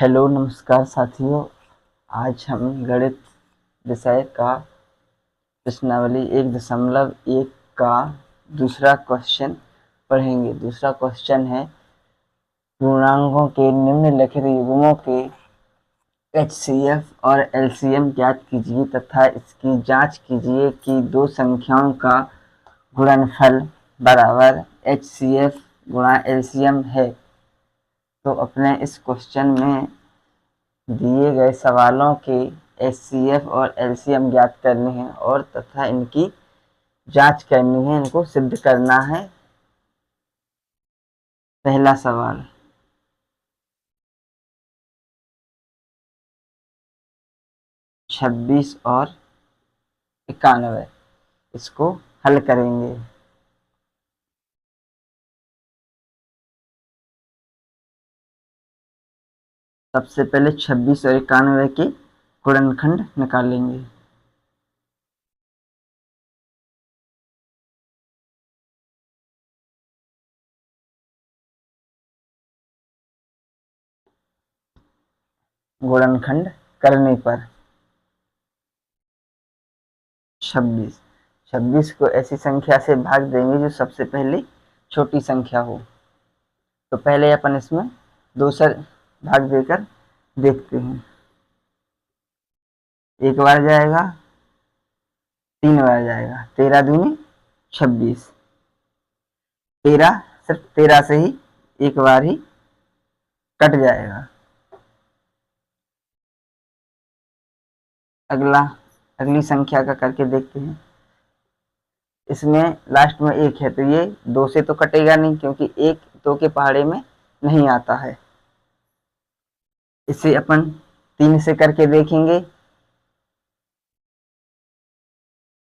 Hello नमस्कार साथियों। आज हम गणित विषय का प्रश्नावली 1.1 का दूसरा क्वेश्चन पढ़ेंगे। दूसरा क्वेश्चन है पूर्णांकों के निम्नलिखित युग्मों के एचसीएफ और एलसीएम ज्ञात कीजिए तथा इसकी जांच कीजिए कि दो संख्याओं का गुणनफल बराबर एचसीएफ गुणा एलसीएम है। तो अपने इस क्वेश्चन में दिए गए सवालों के एचसीएफ और एलसीएम ज्ञात करने हैं और तथा इनकी जांच करनी है, इनको सिद्ध करना है। पहला सवाल, 26 और 91, इसको हल करेंगे। सबसे पहले 26 और 91 के गुणनखंड निकालेंगे। गुणनखंड करने पर 26 को ऐसी संख्या से भाग देंगे जो सबसे पहले छोटी संख्या हो। तो पहले अपन इसमें 2 से भाग देकर देखते हैं। एक बार जाएगा, 3 बार जाएगा, 13 दूनी 26। 13 सिर्फ 13 से ही एक बार ही कट जाएगा। अगली संख्या का करके देखते हैं। इसमें लास्ट में 1 है तो ये 2 से तो कटेगा नहीं, क्योंकि 1 2 के पहाड़े में नहीं आता है। इसे अपन 3 से करके देखेंगे।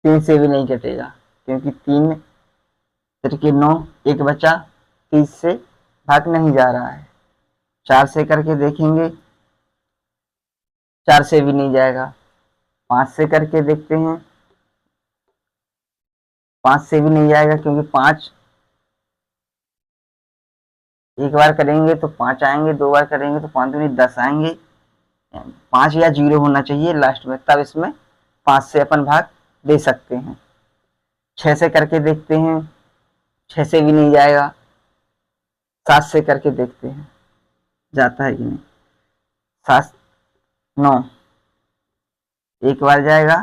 3 से भी नहीं कटेगा, क्योंकि 3 तिरके 9, 1 बचा, 30 से भाग नहीं जा रहा है। 4 से करके देखेंगे, 4 से भी नहीं जाएगा। 5 से करके देखते हैं, 5 से भी नहीं जाएगा, क्योंकि 5 एक बार करेंगे तो 5 आएंगे, 2 बार करेंगे तो 5 दूनी 10 आएंगे। 5 या 0 होना चाहिए लास्ट में, तब इसमें 5 से अपन भाग दे सकते हैं। 6 से करके देखते हैं, 6 से भी नहीं जाएगा। 7 से करके देखते हैं, जाता है कि नहीं। 7 9, एक बार जाएगा,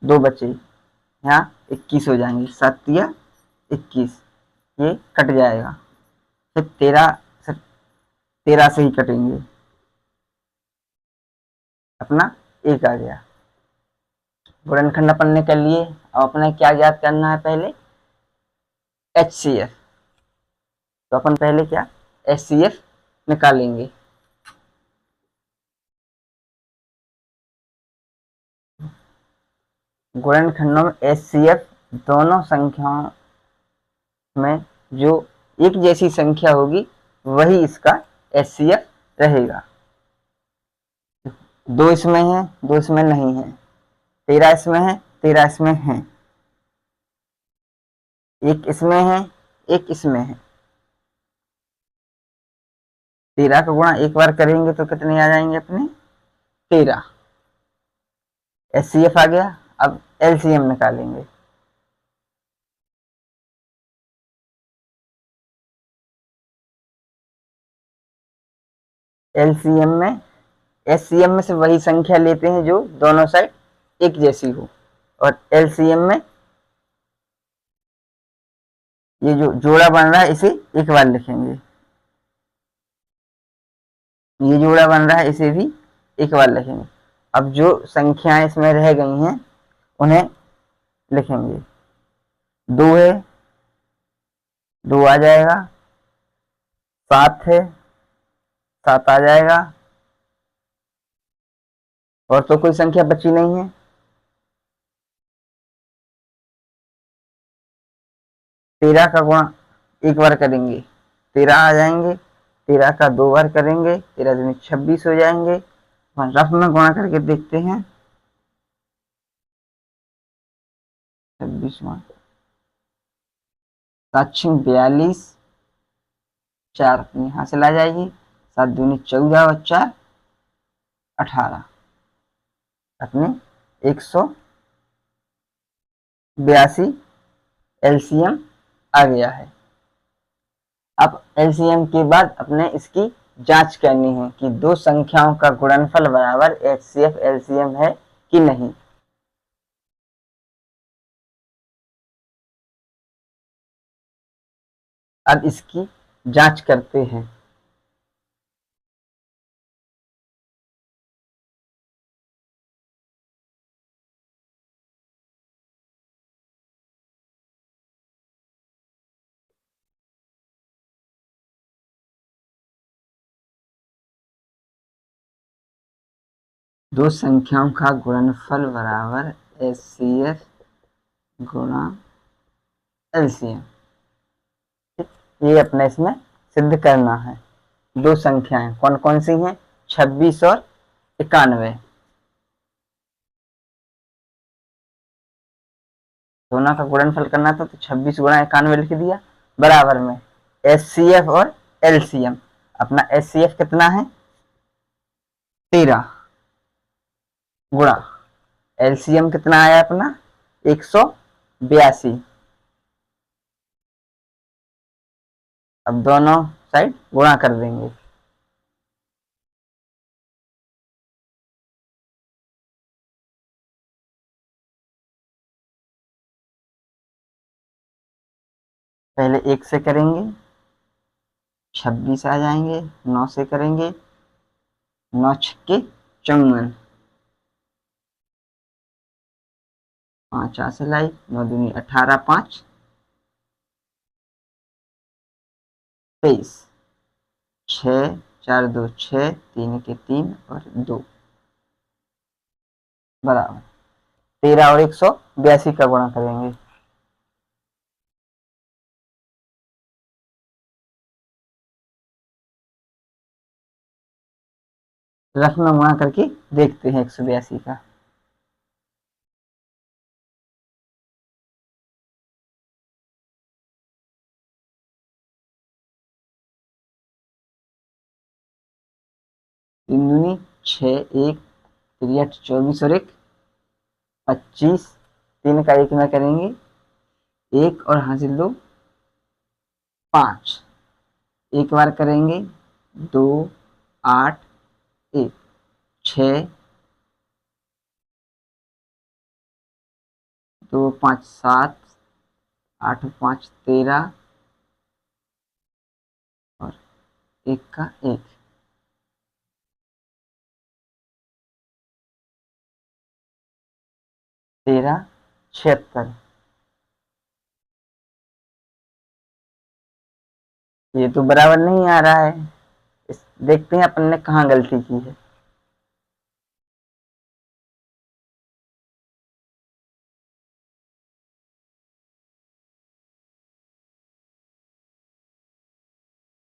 2 बचे, यहाँ 21 हो जाएंगे। 7 या 21, ये कट जाएगा। फिर 13 से ही कटेंगे, अपना 1 आ गया। गुणनखंड अपन ने कर लिए। अब अपने क्या ज्ञात करना है, पहले एचसीएफ। तो अपन पहले क्या एचसीएफ निकालेंगे। गुणनखंडों में एचसीएफ दोनों संख्याओं में जो एक जैसी संख्या होगी वही इसका एचसीएफ रहेगा। 2 इसमें है, 2 इसमें नहीं है। 13 इसमें है, 13 इसमें है। 1 इसमें है, 1 इसमें है। 13 का गुणा एक बार करेंगे तो कितने आ जाएंगे अपने 13। एचसीएफ आ गया। अब एलसीएम निकालेंगे। एलसीएम में एचसीएम में से वही संख्या लेते हैं जो दोनों साइड एक जैसी हो, और एलसीएम में ये जो जोड़ा बन रहा है इसे एक बार लिखेंगे। ये जोड़ा बन रहा है इसे भी एक बार लिखेंगे। अब जो संख्याएं इसमें रह गई हैं उन्हें लिखेंगे। 2 है, 2 आ जाएगा। 7 है, 7 आ जाएगा। और तो कोई संख्या बची नहीं है। 13 का गुणा एक बार करेंगे, 13 आ जाएंगे। 13 का 2 बार करेंगे, 13 दूनी 26 हो जाएंगे। रफ में गुणा करके देखते हैं। 26 7 42, 4 अपनी हासिल आ जाएगी। 7 दूनी 14 और 4 18 अपने 182 एलसीएम आ गया है। अब एलसीएम के बाद अपने इसकी जांच करनी है कि दो संख्याओं का गुणनफल बराबर एचसीएफ एलसीएम है कि नहीं। अब इसकी जांच करते हैं। दो संख्याओं का गुणनफल बराबर एचसीएफ गुणा एलसीएम, ये अपने इसमें सिद्ध करना है। दो संख्याएं कौन कौन सी हैं? 26 और 91। दोनों का गुणनफल करना था तो 26 गुणा 91 लिख दिया, बराबर में एचसीएफ और एलसीएम। अपना एचसीएफ कितना है? 13 गुणा एलसीएम कितना आया अपना? 182। अब दोनों साइड गुणा कर देंगे। पहले 1 से करेंगे, 26 आ जाएंगे। 9 से करेंगे, 9 छक्के 54। 5 आ से लाई, 9 दूनी 18, 5 23, 6 4 2 6, 3 के 3 और 2 बराबर 13 और 182 का गुणा करेंगे। रफ में गुणा करके देखते हैं 182 का। तीन दूनी 6, 1 3 24 और 1 25। 3 का 1 में करेंगे, 1 और हासिल 2 5। एक बार करेंगे, 2 8 1 6 2 5 7 8 5 13 और 1 का 1। 13 76। ये तो बराबर नहीं आ रहा है। देखते हैं अपन ने कहाँ गलती की है।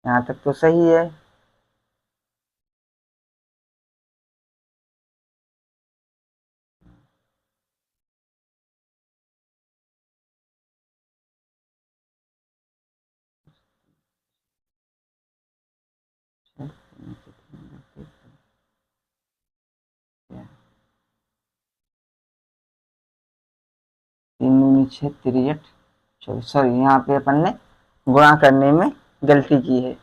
यहाँ तक तो सही है। तीन दूनी 6 3 24। सॉरी, यहाँ पे अपन ने गुणा करने में गलती की है।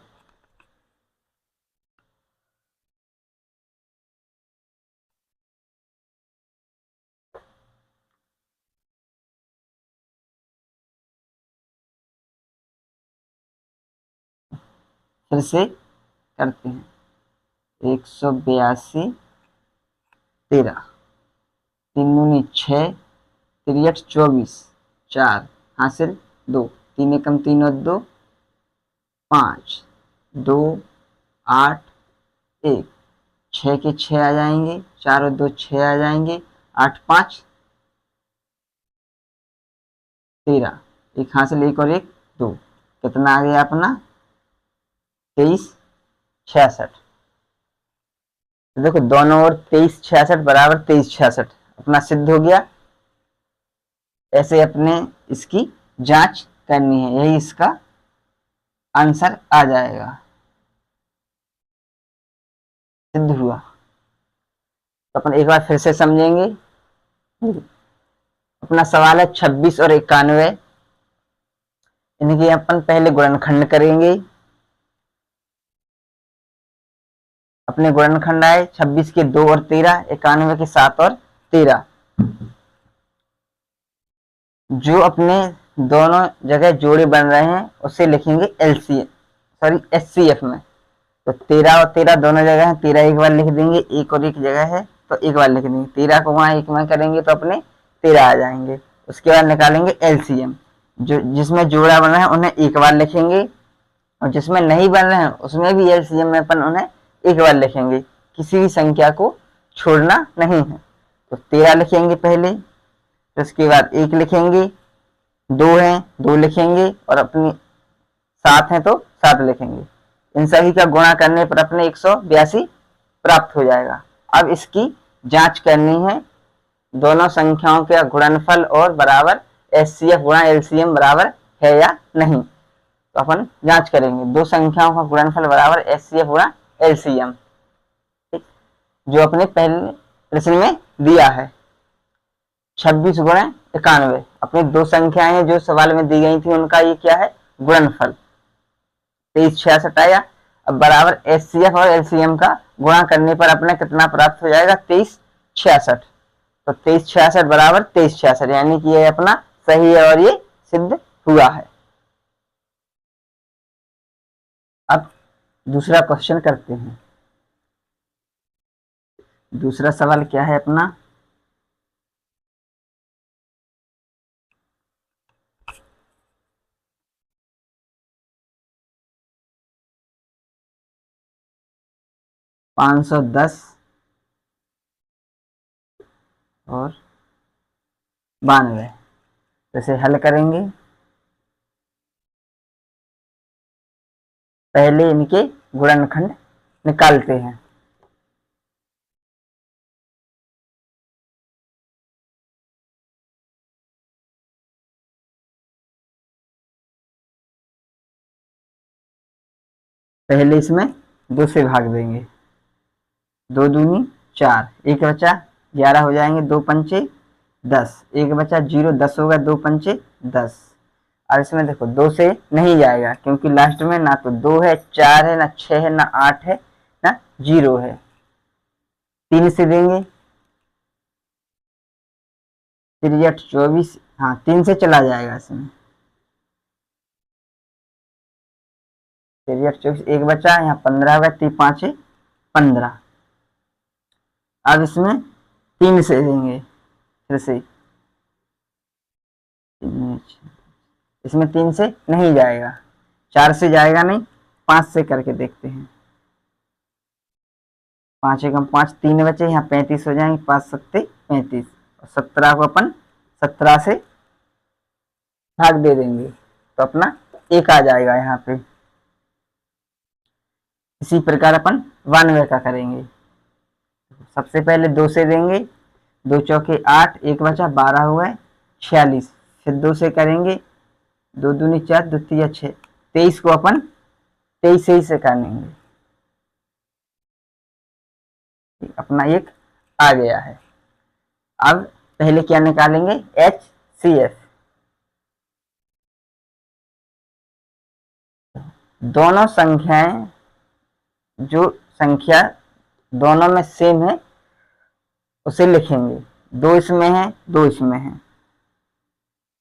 फिर से करते हैं। 182 13, तीन दूनी 6 3 24 4 हासिल 2, 3 एकम 3 और 2 5 2 8 1, 6 के 6 आ जाएंगे, 4 और 2 6 आ जाएंगे, 8 5 13, एक हासिल 1 और 1 2। कितना आ गया अपना? 23 66। तो देखो दोनों ओर 23 66 बराबर 23 66 अपना सिद्ध हो गया। ऐसे अपने इसकी जांच करनी है, यही इसका आंसर आ जाएगा। सिद्ध हुआ। तो अपन एक बार फिर से समझेंगे। अपना सवाल है 26 और 91, इनकी अपन पहले गुणनखंड करेंगे। अपने गुणनखंड आए 26 के 2 और 13, 91 के 7 और 13। जो अपने दोनों जगह जोड़े बन रहे हैं उसे लिखेंगे एलसीएम, सॉरी एचसीएफ में। तो 13 और 13 दोनों जगह है, 13 एक बार लिख देंगे, एक और एक जगह है तो एक बार लिख देंगे। 13 को वहां एक में करेंगे तो अपने 13 आ जाएंगे। उसके बाद निकालेंगे एलसीएम। जो जिसमें जोड़ा बना है उन्हें एक बार लिखेंगे, और जिसमें नहीं बन रहे हैं उसमें भी एलसीएम में अपन उन्हें एक बार लिखेंगे। किसी भी संख्या को छोड़ना नहीं है। तो 13 लिखेंगे पहले, तो उसके बाद 1 लिखेंगे, 2 है 2 लिखेंगे, और अपनी 7 है तो 7 लिखेंगे। इन सभी का गुणा करने पर अपने 182 प्राप्त हो जाएगा। अब इसकी जांच करनी है, दोनों संख्याओं का गुणनफल और बराबर एचसीएफ गुणा एलसीएम बराबर है या नहीं। तो अपन जांच करेंगे, दो संख्याओं का गुणनफल बराबर एचसीएफ गुणा एलसीएम, ठीक, जो अपने पहले प्रश्न में दिया है। 26 गुणा 91 अपनी दो संख्याएं हैं जो सवाल में दी गई थी, उनका ये क्या है गुणनफल 2366 आया। अब बराबर एचसीएफ और एलसीएम का गुणा करने पर अपने कितना प्राप्त हो जाएगा 2366। तो 2366 बराबर 2366, यानी कि ये अपना सही है और ये सिद्ध हुआ है। अब दूसरा क्वेश्चन करते हैं। दूसरा सवाल क्या है अपना, $510 और 92, जैसे हल करेंगे। पहले इनके गुणनखंड निकालते हैं। पहले इसमें 2 से भाग देंगे, 2 दूनी 4, एक बचा 11 हो जाएंगे, 2 पंचे 10, एक बचा 0, 10 होगा, 2 पंचे 10। और इसमें देखो 2 से नहीं जाएगा क्योंकि लास्ट में ना तो 2 है, 4 है, ना 6 है, ना 8 है, ना 0 है। 3 से देंगे, 3 8 24, हाँ 3 से चला जाएगा इसमें, 3 8 24, एक बचा यहाँ 15 होगा, 3 5 15। अब इसमें 3 से देंगे, फिर से इसमें 3 से नहीं जाएगा, 4 से जाएगा नहीं, 5 से करके देखते हैं। 5 एकम 5, 3 बचे, यहाँ 35 हो जाएंगे, 5 सत्ते 35, और 17 को अपन 17 से भाग दे देंगे तो अपना 1 आ जाएगा यहाँ पे। इसी प्रकार अपन 92 का करेंगे। सबसे पहले 2 से देंगे, 2 चौके 8, एक बचा 12 हुआ है 46, फिर 2 से करेंगे, 2 दूनी 4, 2 तिया 6, 23 को अपन 23 से करेंगे, अपना 1 आ गया है। अब पहले क्या निकालेंगे एचसीएफ। दोनों संख्याएं, जो संख्या दोनों में सेम है उसे लिखेंगे। 2 इसमें है, 2 इसमें है,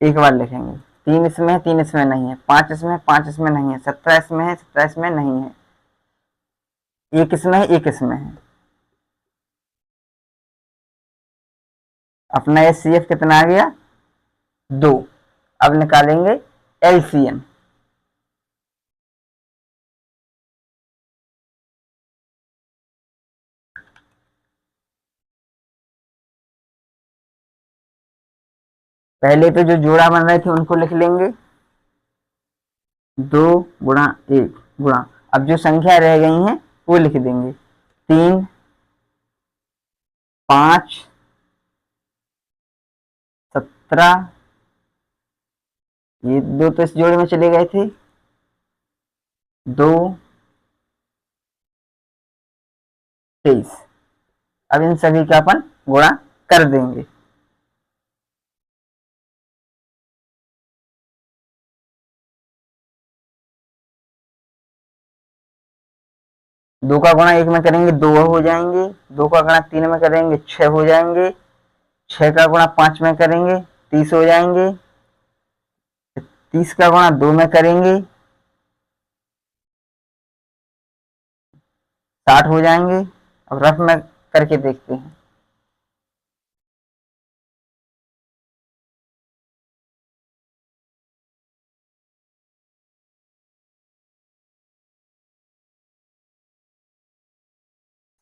एक बार लिखेंगे। 3 इसमें है, 3 इसमें नहीं है, 5 इसमें है, 5 इसमें नहीं है, 17 इसमें है, 17 इसमें नहीं है, 1 इसमें है, 1 इसमें है। अपना एचसीएफ कितना आ गया 2। अब निकालेंगे एलसीएम। पहले तो जो जोड़ा बन रहे थे उनको लिख लेंगे, 2 गुणा 1 गुणा, अब जो संख्या रह गई हैं वो लिख देंगे, 3 5 17, ये 2 तो इस जोड़े में चले गए थे, 2 23, अब इन सभी का अपन गुणा कर देंगे। दो का गुणा एक में करेंगे 2 हो जाएंगे, 2 का गुणा 3 में करेंगे 6 हो जाएंगे, 6 का गुणा 5 में करेंगे 30 हो जाएंगे, 30 का गुणा 2 में करेंगे 60 हो जाएंगे। अब रफ में करके देखते हैं।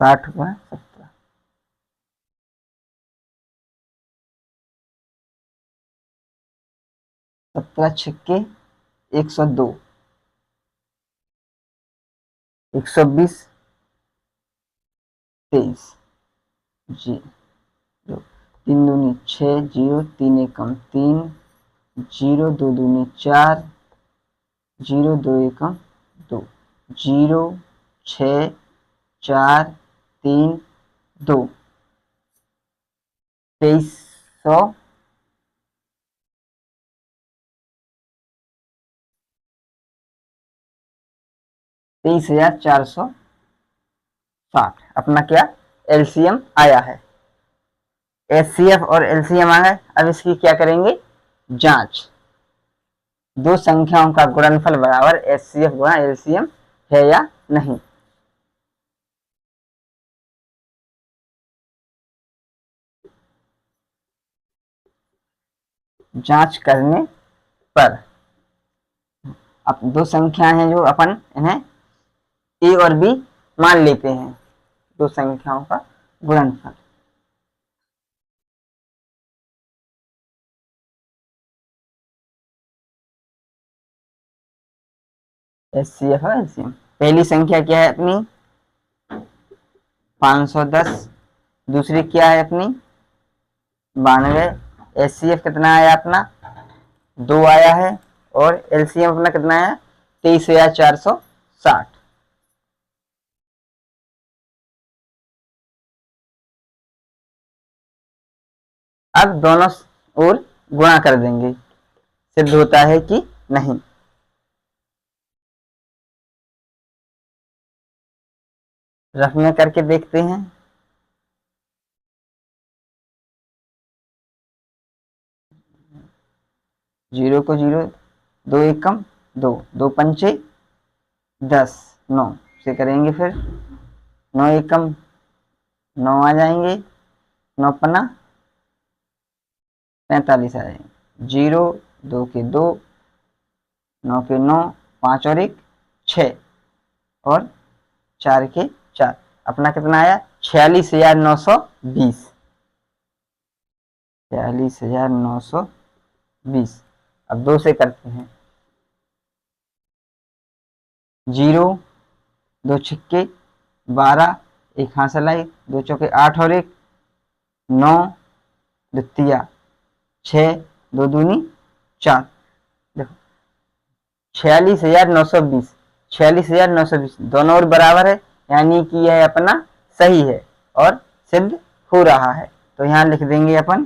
साठ हुआ 17, 17 छिक्के 102, 120 23 जी, 3 दूनी 6, 0 3 एकम 3, 0 2 दूनी 4, 0 2 एकम 2, 0 6 4 3 2, 2300 23,460 अपना क्या एलसीएम आया है। एचसीएफ और एलसीएम आ गए। अब इसकी क्या करेंगे जांच। दो संख्याओं का गुणनफल बराबर एचसीएफ गुणा एलसीएम है या नहीं। जांच करने पर अब दो संख्याएं हैं जो अपन इन्हें ए और बी मान लेते हैं, दो संख्याओं का गुणनफल। एचसीएफ और एलसीएम। पहली संख्या क्या है अपनी 510, दूसरी क्या है अपनी 92। एचसीएफ कितना आया अपना 2 आया है और एलसीएम अपना कितना आया 23,460। अब दोनों ओर गुणा कर देंगे, सिद्ध होता है कि नहीं। रफ में करके देखते हैं। जीरो को जीरो, दो एकम दो, दो पंचे 10, 9 से करेंगे फिर 9 एकम 9 आ जाएंगे, 9 पन्ना 45 आ जाएंगे। 0 2 के 2, 9 के 9, 5 और 1 6 और 4 के 4 अपना कितना आया 46,920। 46,920। अब 2 से करते हैं। 0 2 छिक्के 12, एक हासिल आई, 2 चौके 8 और 1 9, द्वितीया 6, 2 दूनी 4। देखो 46,920, 46,920 दोनों ओर बराबर है, यानी कि यह अपना सही है और सिद्ध हो रहा है। तो यहां लिख देंगे अपन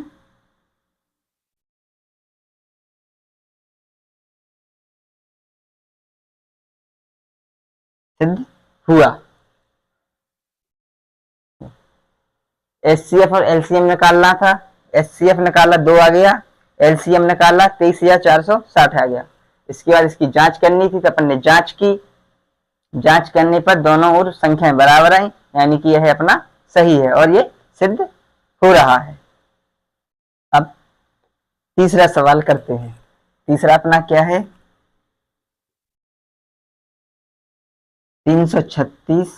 सिद्ध हुआ। एचसीएफ और एलसीएम निकालना था। एचसीएफ निकाला 2 आ गया, एलसीएम निकाला 23,460 आ गया। इसके बाद इसकी जांच करनी थी तो अपन ने जांच की। जांच करने पर दोनों ओर संख्याएं बराबर आई, यानी कि यह अपना सही है और ये सिद्ध हो रहा है। अब तीसरा सवाल करते हैं। तीसरा अपना क्या है 336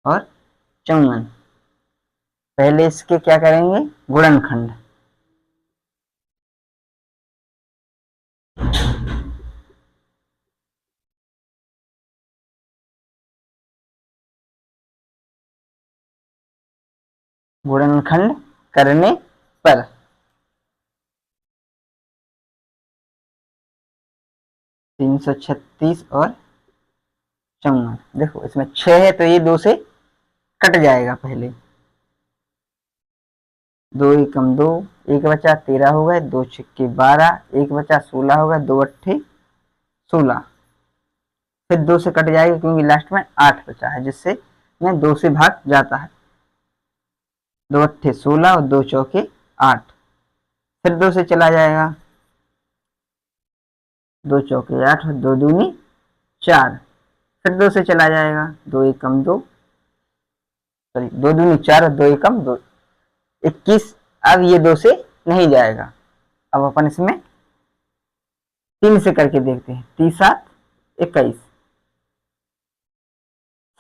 और 54। पहले इसके क्या करेंगे गुणनखंड। गुणनखंड करने पर 336 और 54। देखो इसमें 6 है तो ये 2 से कट जाएगा पहले। 2 एकम 2, एक बचा 13 हो गए, 2 छिक्के 12, एक बचा 16 हो गए, 2 अट्ठे 16। फिर 2 से कट जाएगा क्योंकि लास्ट में 8 बचा है, जिससे मैं 2 से भाग जाता है। 2 अट्ठे 16 और 2 चौके 8। फिर 2 से चला जाएगा, 2 चौके 8 और 2 दूनी 4। फिर 2 से चला जाएगा, 2 एकम 2, सॉरी 2 दूनी 4 और 2 एकम 2, 21। अब ये 2 से नहीं जाएगा। अब अपन इसमें 3 से करके देखते हैं। 3 7 21,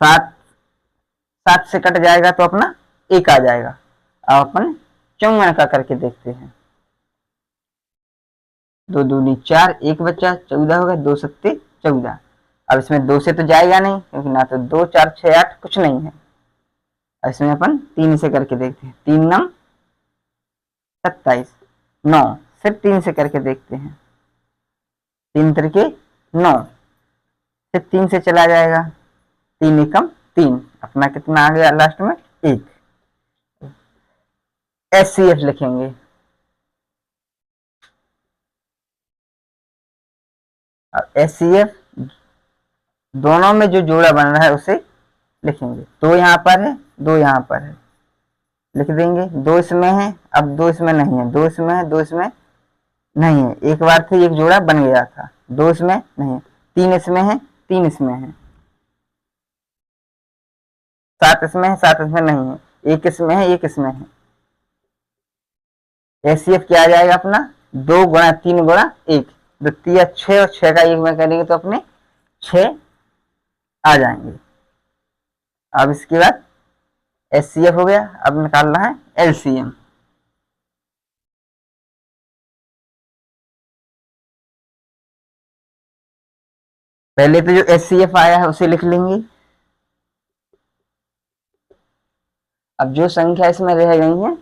7 7 से कट जाएगा तो अपना 1 आ जाएगा। अब अपन 54 का करके देखते हैं। 2 दूनी 4, एक बच्चा 14 होगा, 2 सत्ते 14। अब इसमें 2 से तो जाएगा नहीं क्योंकि ना तो 2 4 6 8 कुछ नहीं है। अब इसमें अपन 3 से करके देखते हैं। 3 9 27, 9। फिर 3 से करके देखते हैं। 3 तिरके 9। फिर 3 से चला जाएगा, 3 एकम 3। अपना कितना आ गया लास्ट में 1। SCF लिखेंगे। अब SCF दोनों में जो जोड़ा बन रहा है उसे लिखेंगे। 2 यहाँ पर है, 2 यहाँ पर है, लिख देंगे। 2 इसमें है, अब 2 इसमें नहीं है, 2 इसमें है, 2 इसमें नहीं है। एक बार थे एक जोड़ा बन गया था, 2 इसमें नहीं है। 3 इसमें है, 3 इसमें है। 7 इसमें है, 7 इसमें नहीं है। 1 इसमें है, 1 इसमें है। SCF क्या आ जाएगा अपना 2 गुणा 3 गुणा 1, द्वितीय 6 और 6 का 1 में करेंगे तो अपने 6 आ जाएंगे। अब इसके बाद SCF हो गया। अब निकालना है LCM। पहले तो जो SCF आया है उसे लिख लेंगे। अब जो संख्या इसमें रह गई है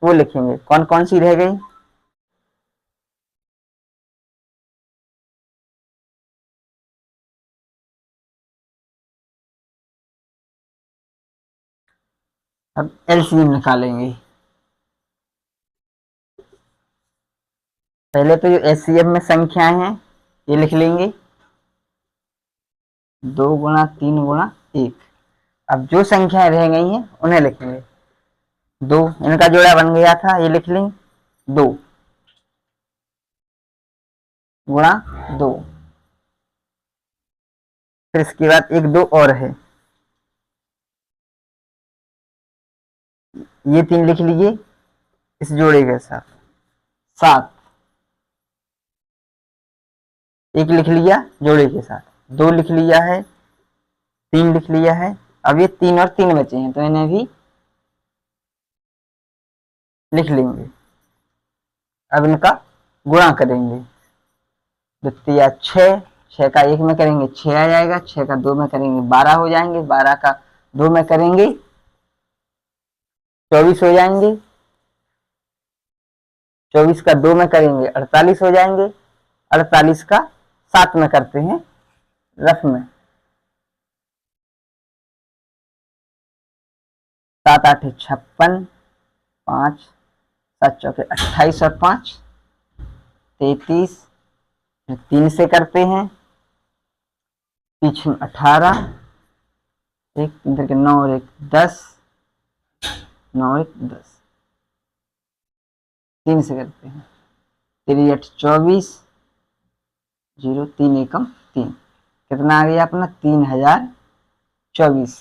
वो लिखेंगे। कौन कौन सी रह गई? अब LCM निकालेंगे। पहले तो जो SCF में संख्याएं हैं ये लिख लेंगे, 2 गुणा 3 गुणा 1। अब जो संख्याएं रह गई हैं उन्हें लिखेंगे। 2 इनका जोड़ा बन गया था, ये लिख लेंगे 2 गुणा 2। फिर इसके बाद 1 2 और है, ये 3 लिख लीजिए इस जोड़े के साथ। 7 1 लिख लिया जोड़े के साथ, 2 लिख लिया है, 3 लिख लिया है। अब ये 3 और 3 बचे हैं तो इन्हें भी लिख लेंगे। अब इनका गुणा करेंगे। द्वितीय 6, 6 का 1 में करेंगे 6 आ जाएगा, 6 का 2 में करेंगे 12 हो जाएंगे, 12 का 2 में करेंगे 24 हो जाएंगे, 24 का 2 में करेंगे 48 हो जाएंगे, 48 का 7 में करते हैं रफ में, 7 8 56, 5 7 चौके 28 और 5 33। 3 से करते हैं, पीछे 18, 1 3 करके 9 और 1 10, 9 1 10। 3 से करते हैं, 3 8 24, 0 3 एकम 3। कितना आ गया अपना 3024।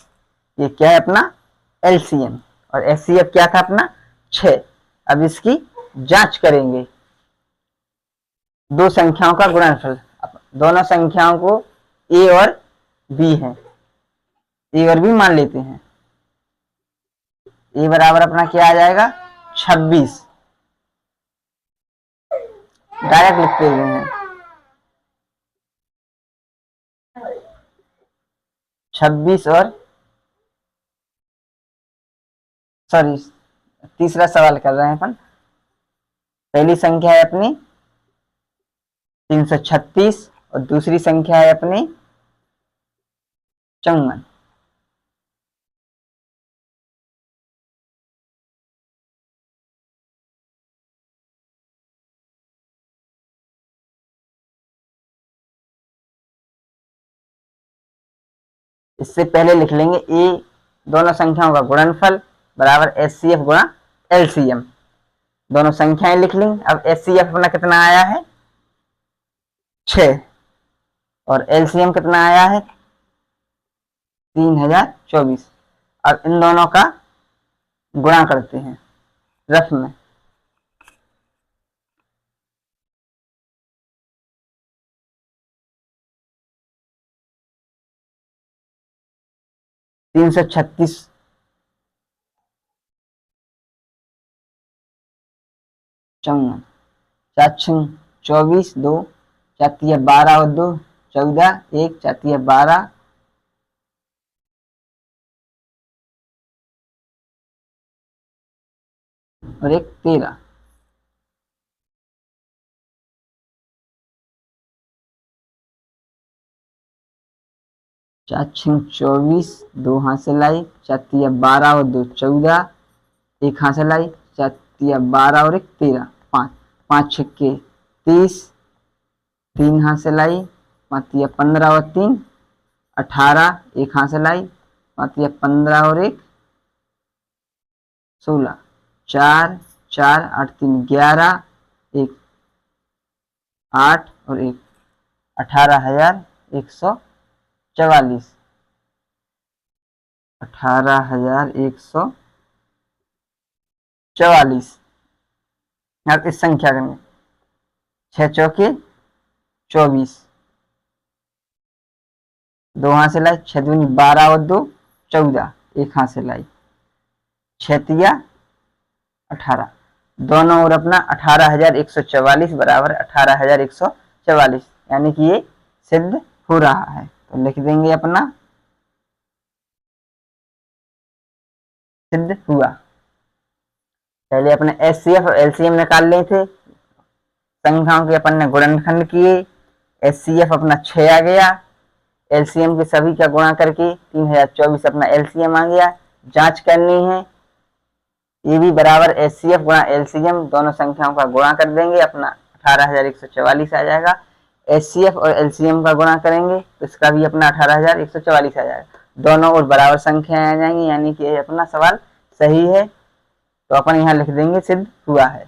ये क्या है अपना LCM। और SCF क्या था अपना 6। अब इसकी जांच करेंगे। दो संख्याओं का गुणनफल, दोनों संख्याओं को A और B है, A और B मान लेते हैं। A बराबर अपना क्या आ जाएगा 26, डायरेक्ट लिखते हुए हैं 26। और सॉरी तीसरा सवाल कर रहे हैं अपन। पहली संख्या है अपनी 336 और दूसरी संख्या है अपनी 54। इससे पहले लिख लेंगे ए दोनों संख्याओं का गुणनफल बराबर एचसीएफ गुणा एलसीएम। दोनों संख्याएं लिख ली। अब एचसीएफ अपना कितना आया है 6 और एलसीएम कितना आया है 3024। अब इन दोनों का गुणा करते हैं रफ में। तीन सौ छत्तीस 54 4 24 2 4 12 और 2 14 1 4 12 और 1 13। चार 24 2 हाथ से लाई 4 12 और 2 14 1 हाथ से लाई 4 12 और 1 13 5 5 6 30 3 हाथ से लाई 5 15 और 3 18 1 हाथ से लाई 5 15 और 1 16 4 4 8 3 11 1 8 और 1 18,144 18,144। अब इस संख्या में 6 चौके 24 2 हाथ से लाई 6 दूनी 12 और 2 14 1 हाथ से लाई 6 तिया 18 दोनों ओर अपना 18,144 बराबर 18,144 यानी कि ये सिद्ध हो रहा है। तो लिख देंगे अपना सिद्ध हुआ। पहले अपने एचसीएफ और एलसीएम निकाल लिए थे। संख्याओं के अपन ने गुणनखंड किए। एचसीएफ अपना 6 आ गया। एलसीएम के सभी का गुणा करके 3024 अपना एलसीएम आ गया। जांच करनी है ये भी बराबर एचसीएफ गुणा एलसीएम दोनों संख्याओं का गुणा कर देंगे अपना 18,144 आ जाएगा। एचसीएफ और एलसीएम का गुणा करेंगे तो इसका भी अपना 18,144 आ जाएगा। दोनों और बराबर संख्याएं आ जाएंगी यानी कि अपना सवाल सही है। तो अपन यहाँ लिख देंगे सिद्ध हुआ है।